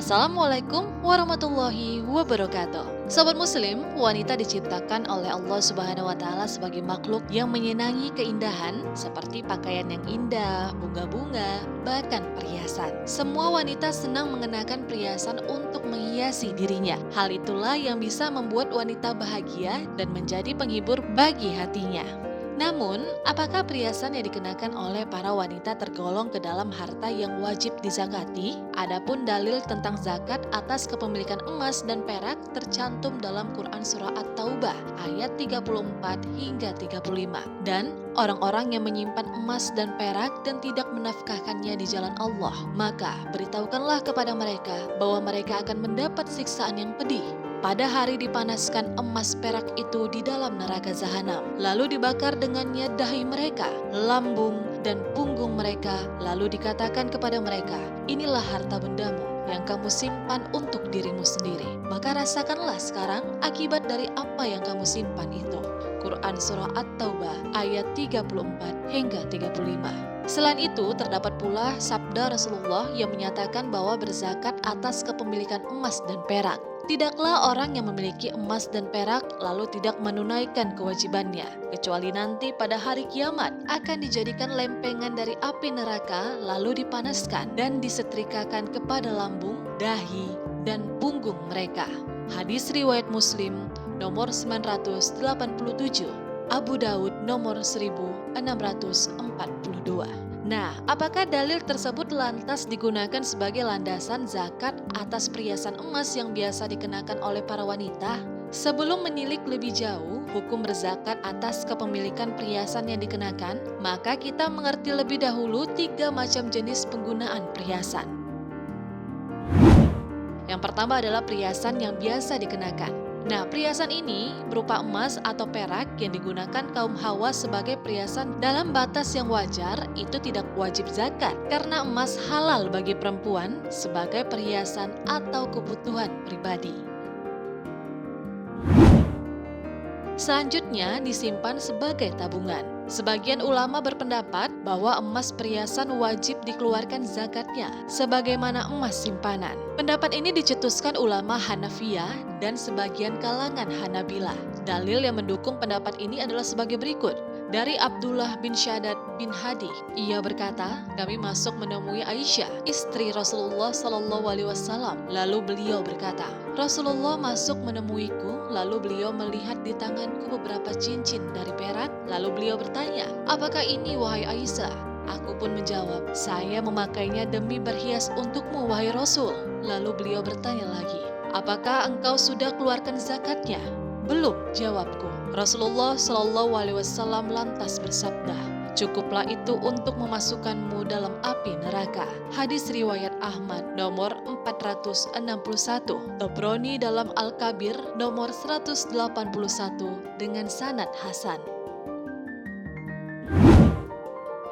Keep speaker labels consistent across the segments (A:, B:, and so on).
A: Assalamualaikum warahmatullahi wabarakatuh. Sobat Muslim, wanita diciptakan oleh Allah Subhanahu wa Ta'ala sebagai makhluk yang menyenangi keindahan, seperti pakaian yang indah, bunga-bunga, bahkan perhiasan. Semua wanita senang mengenakan perhiasan untuk menghiasi dirinya. Hal itulah yang bisa membuat wanita bahagia dan menjadi penghibur bagi hatinya. Namun, apakah perhiasan yang dikenakan oleh para wanita tergolong ke dalam harta yang wajib dizakati? Adapun dalil tentang zakat atas kepemilikan emas dan perak tercantum dalam Quran Surah At-Taubah ayat 34 hingga 35. Dan orang-orang yang menyimpan emas dan perak dan tidak menafkahkannya di jalan Allah, maka beritahukanlah kepada mereka bahwa mereka akan mendapat siksaan yang pedih. Pada hari dipanaskan emas perak itu di dalam neraka jahanam, lalu dibakar dengannya dahi mereka, lambung dan punggung mereka, lalu dikatakan kepada mereka, inilah harta bendamu yang kamu simpan untuk dirimu sendiri. Maka rasakanlah sekarang akibat dari apa yang kamu simpan itu. Quran Surah At-Taubah ayat 34 hingga 35. Selain itu, terdapat pula sabda Rasulullah yang menyatakan bahwa berzakat atas kepemilikan emas dan perak. Tidaklah orang yang memiliki emas dan perak lalu tidak menunaikan kewajibannya, kecuali nanti pada hari kiamat akan dijadikan lempengan dari api neraka lalu dipanaskan dan disetrikakan kepada lambung, dahi, dan punggung mereka. Hadis riwayat Muslim nomor 987, Abu Daud nomor 1642. Nah, apakah dalil tersebut lantas digunakan sebagai landasan zakat atas perhiasan emas yang biasa dikenakan oleh para wanita? Sebelum menilik lebih jauh hukum berzakat atas kepemilikan perhiasan yang dikenakan, maka kita mengerti lebih dahulu 3 macam jenis penggunaan perhiasan. Yang pertama adalah perhiasan yang biasa dikenakan. Nah, perhiasan ini berupa emas atau perak yang digunakan kaum Hawa sebagai perhiasan dalam batas yang wajar, itu tidak wajib zakat karena emas halal bagi perempuan sebagai perhiasan atau kebutuhan pribadi. Selanjutnya disimpan sebagai tabungan. Sebagian ulama berpendapat bahwa emas perhiasan wajib dikeluarkan zakatnya sebagaimana emas simpanan. Pendapat ini dicetuskan ulama Hanafiyah dan sebagian kalangan Hanabilah. Dalil yang mendukung pendapat ini adalah sebagai berikut. Dari Abdullah bin Shaddad bin Hadi, ia berkata, kami masuk menemui Aisyah, istri Rasulullah SAW. Lalu beliau berkata, Rasulullah masuk menemuiku, lalu beliau melihat di tanganku beberapa cincin dari perak, lalu beliau bertanya, apakah ini wahai Aisyah? Aku pun menjawab, saya memakainya demi berhias untukmu wahai Rasul. Lalu beliau bertanya lagi, apakah engkau sudah keluarkan zakatnya? Belum, jawabku. Rasulullah SAW lantas bersabda, cukuplah itu untuk memasukkanmu dalam api neraka. Hadis riwayat Ahmad nomor 461, Tobroni dalam Al-Kabir nomor 181 dengan sanad hasan.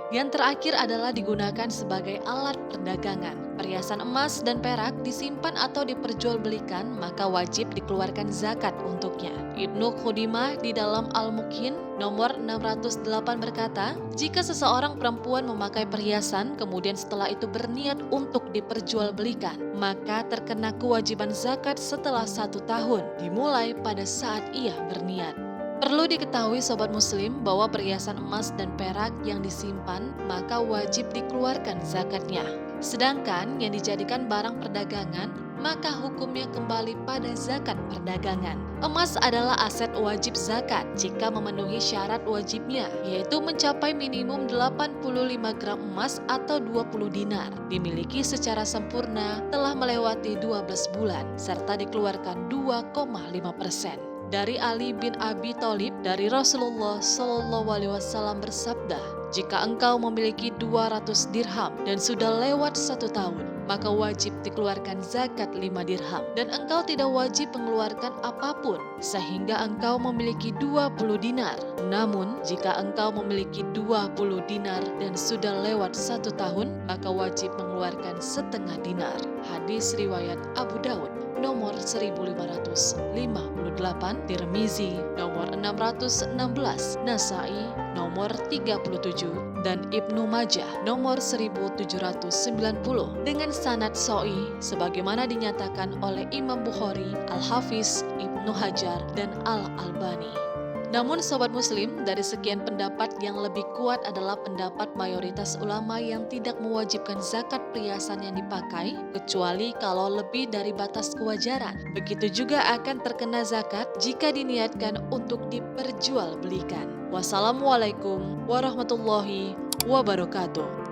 A: Yang terakhir adalah digunakan sebagai alat perdagangan. Perhiasan emas dan perak disimpan atau diperjualbelikan, maka wajib dikeluarkan zakat untuknya. Ibnu Khudimah di dalam Al-Muqin nomor 608 berkata, jika seseorang perempuan memakai perhiasan, kemudian setelah itu berniat untuk diperjualbelikan, maka terkena kewajiban zakat setelah 1 tahun, dimulai pada saat ia berniat. Perlu diketahui Sobat Muslim bahwa perhiasan emas dan perak yang disimpan maka wajib dikeluarkan zakatnya. Sedangkan yang dijadikan barang perdagangan maka hukumnya kembali pada zakat perdagangan. Emas adalah aset wajib zakat jika memenuhi syarat wajibnya, yaitu mencapai minimum 85 gram emas atau 20 dinar, dimiliki secara sempurna, telah melewati 12 bulan, serta dikeluarkan 2,5%. Dari Ali bin Abi Thalib dari Rasulullah SAW bersabda, jika engkau memiliki 200 dirham dan sudah lewat 1 tahun, maka wajib dikeluarkan zakat 5 dirham dan engkau tidak wajib mengeluarkan apapun sehingga engkau memiliki 20 dinar. Namun jika engkau memiliki 20 dinar dan sudah lewat 1 tahun, maka wajib mengeluarkan setengah dinar. Hadis riwayat Abu Daud. nomor 1558, Tirmizi nomor 616, Nasai nomor 37, dan Ibnu Majah nomor 1790 dengan sanad sahih sebagaimana dinyatakan oleh Imam Bukhari, Al-Hafiz, Ibnu Hajar, dan Al-Albani. Namun sobat muslim, dari sekian pendapat yang lebih kuat adalah pendapat mayoritas ulama yang tidak mewajibkan zakat perhiasan yang dipakai kecuali kalau lebih dari batas kewajaran. Begitu juga akan terkena zakat jika diniatkan untuk diperjualbelikan. Wassalamualaikum warahmatullahi wabarakatuh.